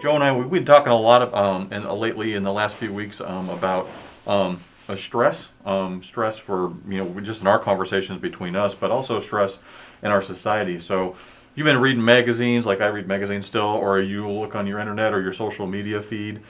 Joe and I, we've been talking a lot of, and lately in the last few weeks, about stress, stress for, just in our conversations between us, but also stress in our society. So you've been reading magazines, like I read magazines still, or you look on your internet or your social media feed.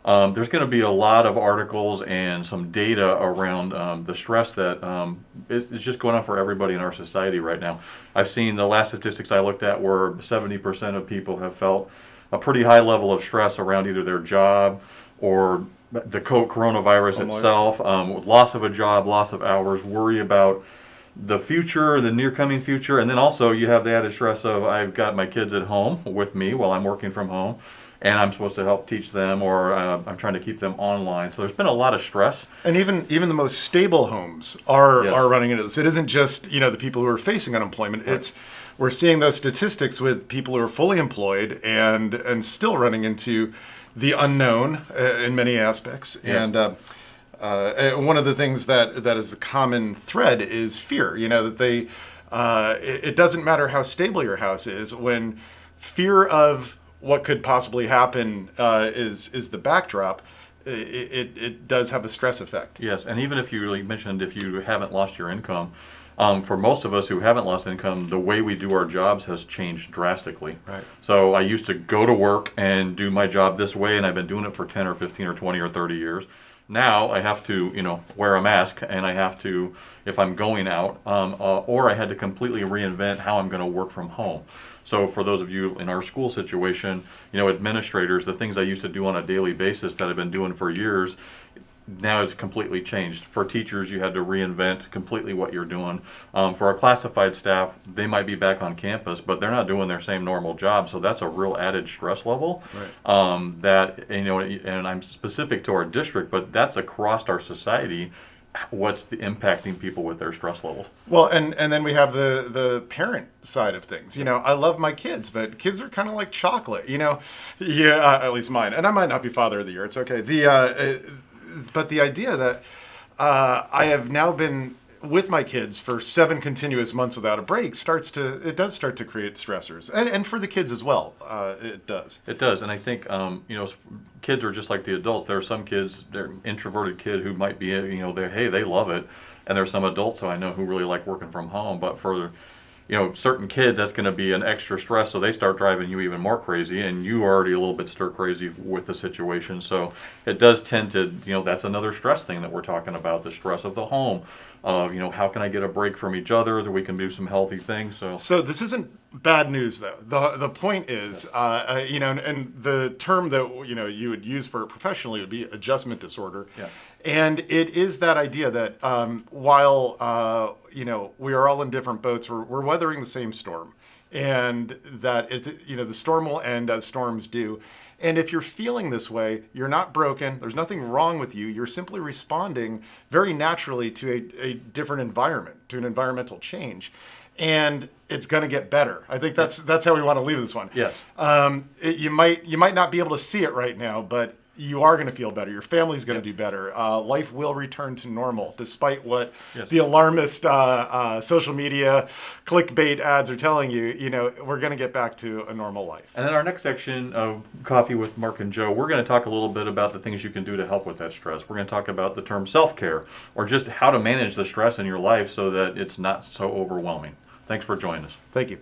There's going to be a lot of articles and some data around the stress that is just going on for everybody in our society right now. I've seen the last statistics I looked at were 70% of people have felt a pretty high level of stress around either their job or the coronavirus itself, with loss of a job, loss of hours, worry about the future, the near coming future, and then also you have the added stress of I've got my kids at home with me while I'm working from home, and I'm supposed to help teach them, or I'm trying to keep them online. So there's been a lot of stress. And even the most stable homes are Yes. are running into this. It isn't just the people who are facing unemployment. Right. It's we're seeing those statistics with people who are fully employed and still running into the unknown in many aspects. Yes. And one of the things that is a common thread is fear. That it doesn't matter how stable your house is when fear of what could possibly happen is the backdrop. It does have a stress effect. Yes, and even if you really mentioned if you haven't lost your income, for most of us who haven't lost income, the way we do our jobs has changed drastically. Right. So I used to go to work and do my job this way, and I've been doing it for 10 or 15 or 20 or 30 years. Now I have to, wear a mask, and I have to, if I'm going out, or I had to completely reinvent how I'm going to work from home. So for those of you in our school situation, administrators, the things I used to do on a daily basis that I've been doing for years, now it's completely changed. For teachers, you had to reinvent completely what you're doing. For our classified staff, they might be back on campus, but they're not doing their same normal job, so that's a real added stress level. Right. And I'm specific to our district, but that's across our society. What's impacting people with their stress levels? Well, and then we have the parent side of things. I love my kids, but kids are kind of like chocolate. Yeah, at least mine. And I might not be father of the year. It's okay. But the idea that I have now been with my kids for 7 continuous months without a break does start to create stressors, and for the kids as well. It does. It does, and I think kids are just like the adults. There are some kids, they're introverted kid who might be, they love it, and there's some adults who I know who really like working from home. But for certain kids, that's going to be an extra stress, so they start driving you even more crazy, and you are already a little bit stir crazy with the situation. So it does tend to, that's another stress thing that we're talking about, the stress of the home. How can I get a break from each other that we can do some healthy things? So this isn't bad news, though. The point is, and the term that you would use for it professionally would be adjustment disorder. Yeah. And it is that idea that while we are all in different boats, we're weathering the same storm, and that it's the storm will end as storms do. And if you're feeling this way, you're not broken. There's nothing wrong with you. You're simply responding very naturally to a different environment, to an environmental change. And it's going to get better. I think that's how we want to leave this one. Yes. You might not be able to see it right now, but you are going to feel better. Your family's going to do better. Life will return to normal, despite what the alarmist social media clickbait ads are telling you. We're going to get back to a normal life. And in our next section of Coffee with Mark and Joe, we're going to talk a little bit about the things you can do to help with that stress. We're going to talk about the term self-care, or just how to manage the stress in your life so that it's not so overwhelming. Thanks for joining us. Thank you.